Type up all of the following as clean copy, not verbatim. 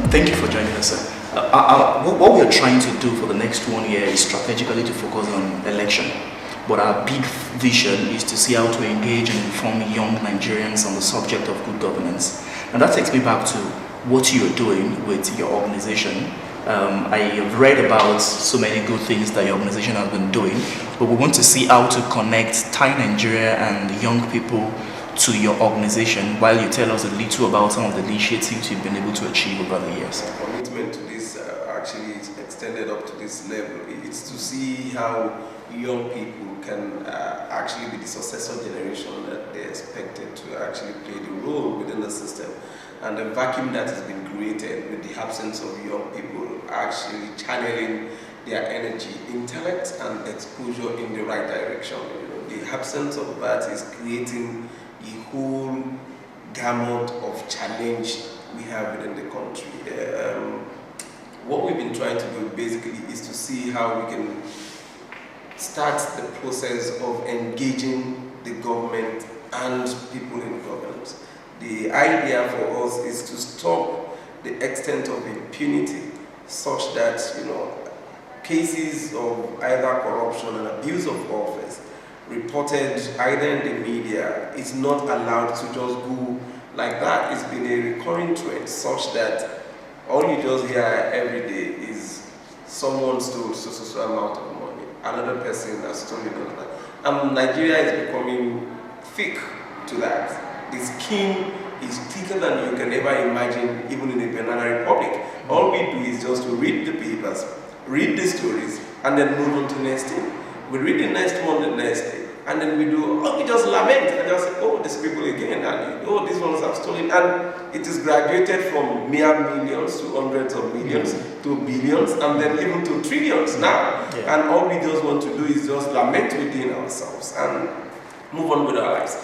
Thank you for joining us, sir. What we are trying to do for the next 1 year is strategically to focus on election. But our big vision is to see how to engage and inform young Nigerians on the subject of good governance. And that takes me back to what you're doing with your organization. I have read about so many good things that your organization has been doing, but we want to see how to connect Thai Nigeria and young people to your organization while you tell us a little about some of the initiatives you've been able to achieve over the years. Our commitment to this actually is extended up to this level. It's to see how young people can actually be the successor generation that they're expected to actually play the role within the system. And the vacuum that has been created with the absence of young people actually channeling their energy, intellect, and exposure in the right direction. The absence of that is creating a whole gamut of challenge we have within the country. What we've been trying to do basically is to see how we can start the process of engaging the government and people in governance. The idea for us is to stop the extent of impunity such that cases of either corruption and abuse of office reported either in the media is not allowed to just go like that. It's been a recurring trend such that all you just hear every day is someone stole so amount of money, another person has stolen that. And Nigeria is becoming thick to that. The skin is thicker than you can ever imagine, even in a banana republic. All we do is just to read the papers, read the stories, and then move on to the next thing. We read the next one the next day, and then we just lament and just say, oh, these people again, and oh, these ones have stolen. And it is graduated from mere millions to hundreds of millions to billions, and then even to trillions now. Yeah. And all we just want to do is just lament within ourselves and move on with our lives.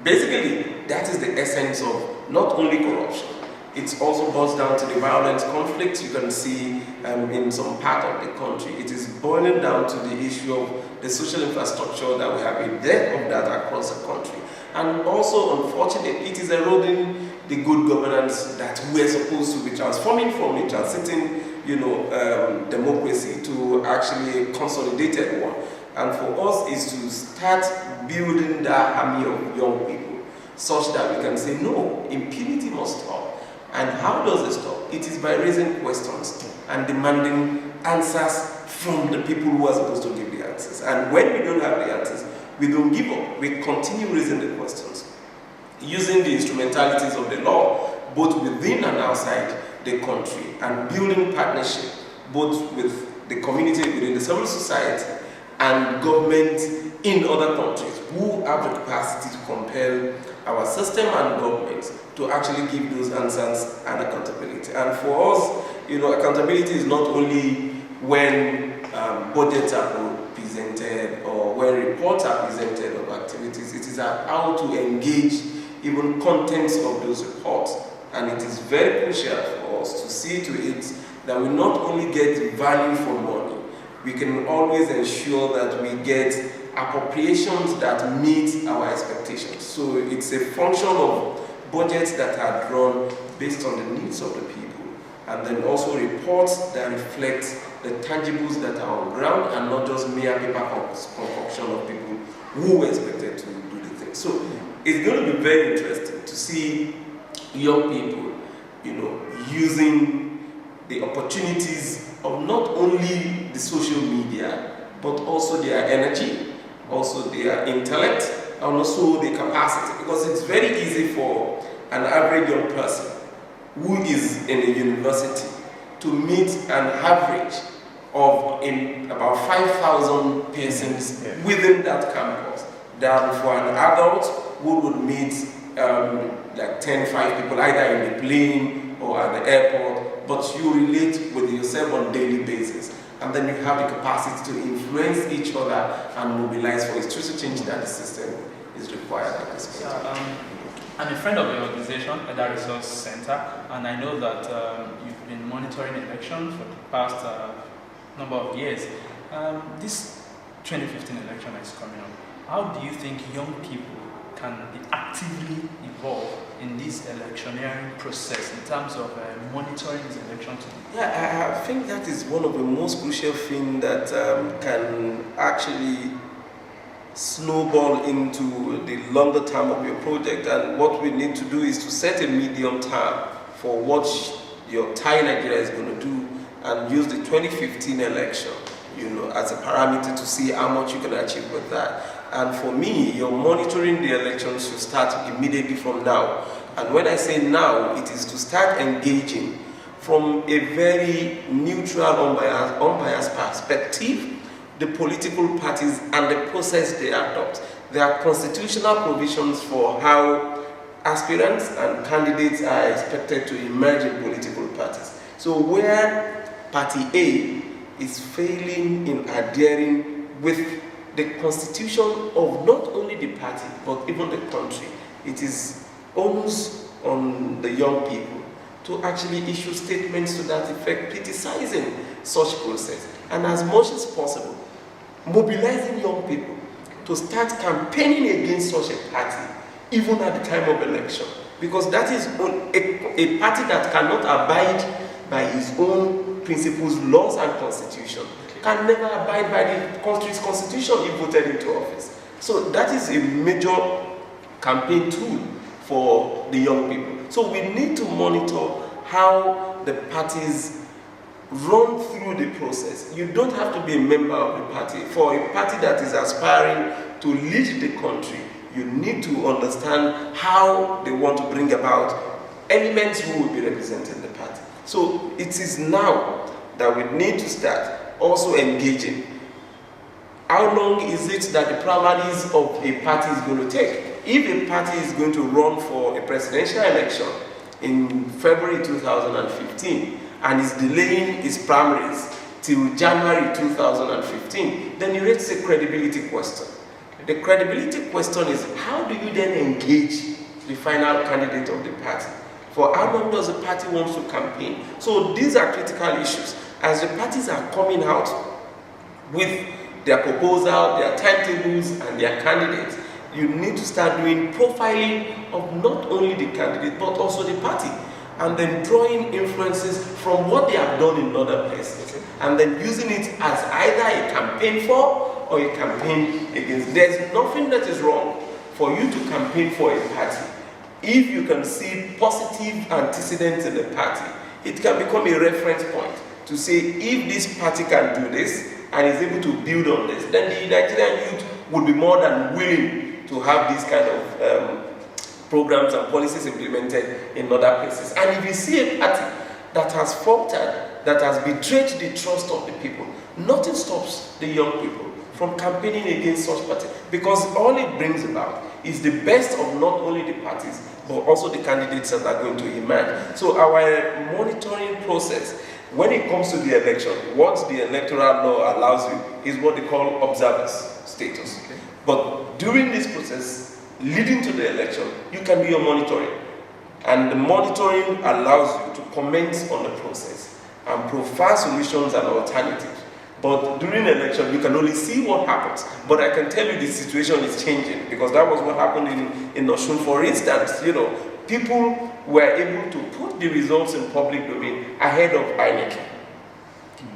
Basically, that is the essence of not only corruption. It also boils down to the violent conflicts you can see in some part of the country. It is boiling down to the issue of the social infrastructure that we have a dearth of that across the country. And also, unfortunately, it is eroding the good governance that we're supposed to be transforming from a transiting, democracy to actually a consolidated one. And for us is to start building that army of young people such that we can say, no, impunity must stop. And how does it stop? It is by raising questions and demanding answers from the people who are supposed to give the answers. And when we don't have the answers, we don't give up. We continue raising the questions, using the instrumentalities of the law, both within and outside the country, and building partnership, both with the community within the civil society and government in other countries who have the capacity to compel our system and governments to actually give those answers and accountability. And for us, accountability is not only when budgets are presented or when reports are presented of activities. It is how to engage even contents of those reports. And it is very crucial for us to see to it that we not only get value for money, we can always ensure that we get appropriations that meet our expectations. So it's a function of budgets that are drawn based on the needs of the people, and then also reports that reflect the tangibles that are on ground and not just mere paper concoction of people who were expected to do the thing. So it's going to be very interesting to see young people, using the opportunities of not only the social media, but also their energy, also their intellect, and also their capacity. Because it's very easy for an average young person who is in a university to meet an average of about 5,000 persons within that campus, than for an adult who would meet like 5 people either in the plane or at the airport, but you relate with yourself on a daily basis. And then you have the capacity to influence each other and mobilize for a structural change that the system is required at this point. I'm a friend of the organization, the Resource Center, and I know that you've been monitoring elections for the past number of years. This 2015 election is coming up. How do you think young people can be actively involved in this electioneering process in terms of monitoring this election? Yeah, I think that is one of the most crucial things that can actually snowball into the longer term of your project. And what we need to do is to set a medium term for what your entire Nigeria is going to do, and use the 2015 election, as a parameter to see how much you can achieve with that. And for me, your monitoring the elections should start immediately from now. And when I say now, it is to start engaging from a very neutral, unbiased perspective, the political parties and the process they adopt. There are constitutional provisions for how aspirants and candidates are expected to emerge in political parties. So where Party A is failing in adhering with the constitution of not only the party, but even the country, it is almost on the young people to actually issue statements to that effect, criticizing such process. And as much as possible, mobilizing young people to start campaigning against such a party, even at the time of election. Because that is a party that cannot abide by its own principles, laws, and constitution, can never abide by the country's constitution if voted into office. So that is a major campaign tool for the young people. So we need to monitor how the parties run through the process. You don't have to be a member of the party. For a party that is aspiring to lead the country, you need to understand how they want to bring about elements who will be representing the party. So it is now that we need to start also engaging. How long is it that the primaries of a party is going to take? If a party is going to run for a presidential election in February 2015 and is delaying its primaries till January 2015, then you raise a credibility question. The credibility question is, how do you then engage the final candidate of the party? For how long does the party want to campaign? So these are critical issues. As the parties are coming out with their proposal, their timetables, and their candidates, you need to start doing profiling of not only the candidate, but also the party, and then drawing influences from what they have done in other places, and then using it as either a campaign for or a campaign against. There's nothing that is wrong for you to campaign for a party. If you can see positive antecedents in the party, it can become a reference point to say, if this party can do this and is able to build on this, then the Nigerian youth would be more than willing to have these kind of programs and policies implemented in other places. And if you see a party that has faltered, that has betrayed the trust of the people, nothing stops the young people from campaigning against such party, because all it brings about is the best of not only the parties, but also the candidates that are going to emerge. So our monitoring process, when it comes to the election, what the electoral law allows you is what they call observers status. Okay. But during this process, leading to the election, you can do your monitoring. And the monitoring allows you to comment on the process and provide solutions and alternatives. But during the election, you can only see what happens. But I can tell you the situation is changing, because that was what happened in Osun. For instance, people were able to put the results in public domain ahead of INEC.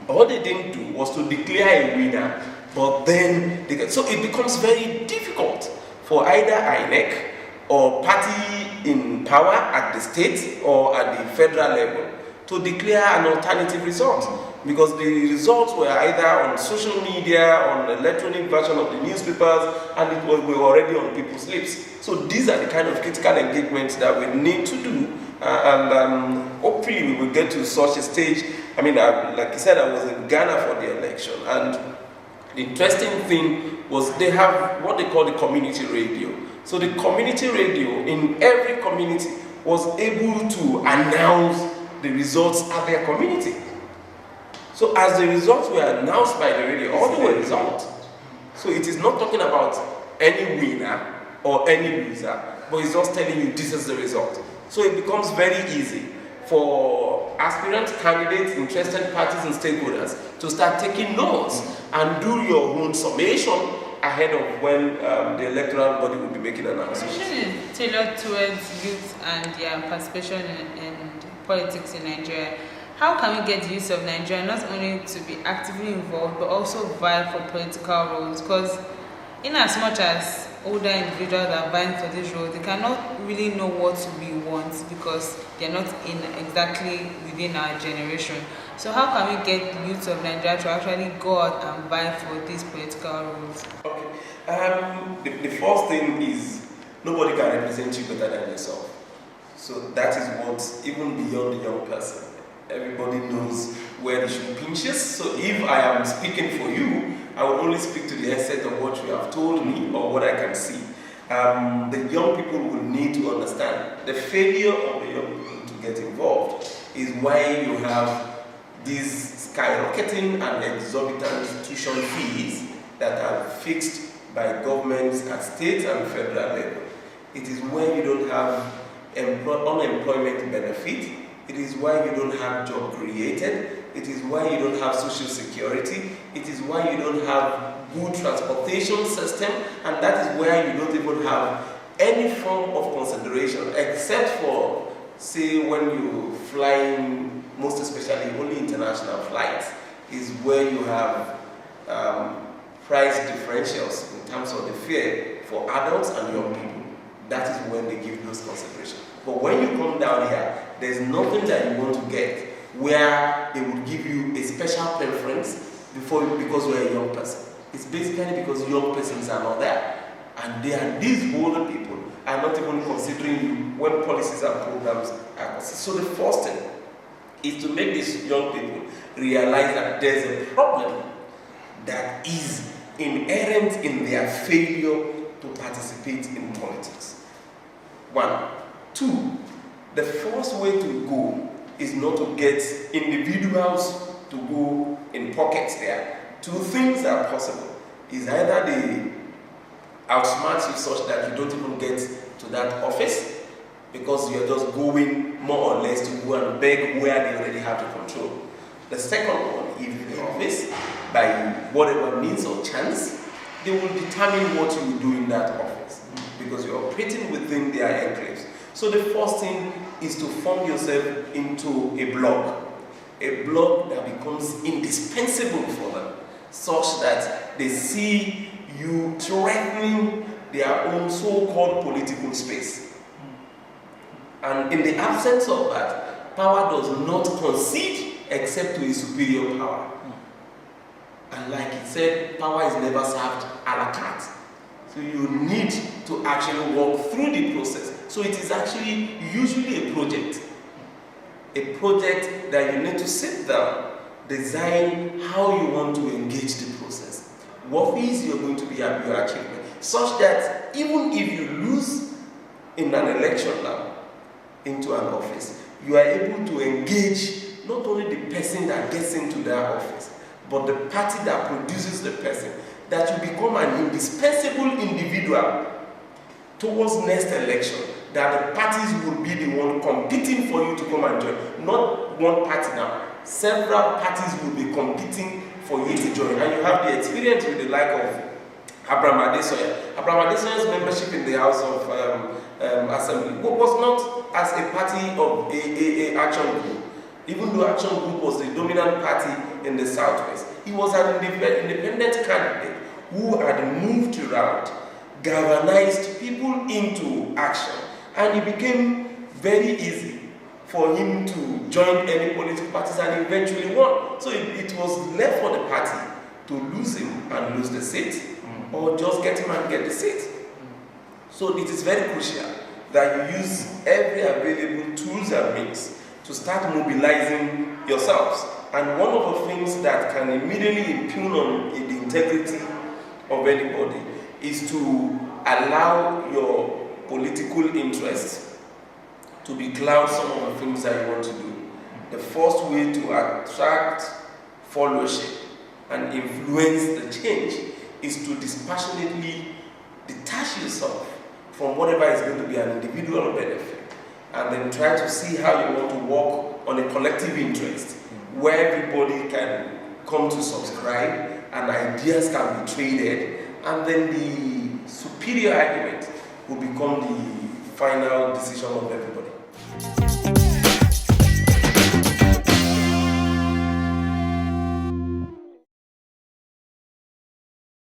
All they didn't do was to declare a winner, but then so it becomes very difficult for either INEC or party in power at the state or at the federal level to declare an alternative result, because the results were either on social media, on the electronic version of the newspapers, and it was already on people's lips. So these are the kind of critical engagements that we need to do, and hopefully we will get to such a stage. I mean, like I said, I was in Ghana for the election, and the interesting thing was they have what they call the community radio. So the community radio in every community was able to announce the results at their community. So as the results were announced by the radio, all the results. So it is not talking about any winner or any loser, but it's just telling you this is the result. So it becomes very easy for aspirants, candidates, interested parties and stakeholders to start taking notes and do your own summation ahead of when the electoral body will be making announcements. The question is tailored towards youth and their participation in politics in Nigeria. How can we get the youth of Nigeria not only to be actively involved but also vie for political roles? Because in as much as older individuals are vying for this role, they cannot really know what we want because they're not in exactly within our generation. So how can we get the youth of Nigeria to actually go out and vie for these political roles? Okay. The first thing is nobody can represent you better than yourself. So that is what, even beyond the young person, everybody knows where the shoe pinches. So if I am speaking for you, I will only speak to the extent of what you have told me or what I can see. The young people will need to understand the failure of the young people to get involved is why you have these skyrocketing and exorbitant tuition fees that are fixed by governments at state and federal level. It is why you don't have unemployment benefit. It is why you don't have job created. It is why you don't have social security. It is why you don't have good transportation system. And that is why you don't even have any form of consideration except for, say, when you flying, most especially only international flights, is where you have price differentials in terms of the fare for adults and young people. That is when they give those considerations. But when you come down here, there's nothing that you want to get where they would give you a special preference because you're a young person. It's basically because young persons are not there. And these older people are not even considering you when policies and programs are considered. So the first thing is to make these young people realize that there's a problem that is inherent in their failure to participate in politics. 1. 2, the first way to go is not to get individuals to go in pockets there. 2 things are possible. Is either they outsmart you such that you don't even get to that office because you're just going more or less to go and beg where they already have the control. The second one, if the office, by whatever means or chance, they will determine what you will do in that office because you're operating within their enclaves. So the first thing is to form yourself into a bloc that becomes indispensable for them, such that they see you threatening their own so-called political space. And in the absence of that, power does not concede except to a superior power. And like it said, power is never served a la carte. So you need to actually walk through the process. So it is actually usually a project that you need to sit down, design how you want to engage the process. What is you're going to be your achievement, such that even if you lose in an election now into an office, you are able to engage not only the person that gets into that office, but the party that produces the person, that you become an indispensable individual towards next election, that the parties will be the one competing for you to come and join. Not one party now. Several parties will be competing for you to join. And you have the experience with the like of Abraham Adesoya. Abraham Adesoya's membership in the House of Assembly was not as a party of a Action Group. Even though Action Group was the dominant party in the Southwest, he was an independent candidate who had moved around, galvanized people into action, and it became very easy for him to join any political parties and eventually won. So it was left for the party to lose him and lose the seat, or just get him and get the seat. So it is very crucial that you use every available tools and means to start mobilizing yourselves. And one of the things that can immediately impugn on the integrity of anybody is to allow your political interests to be cloud some of the things that you want to do. The first way to attract followership and influence the change is to dispassionately detach yourself from whatever is going to be an individual benefit, and then try to see how you want to work on a collective interest where everybody can come to subscribe and ideas can be traded and then the superior argument will become the final decision of everybody.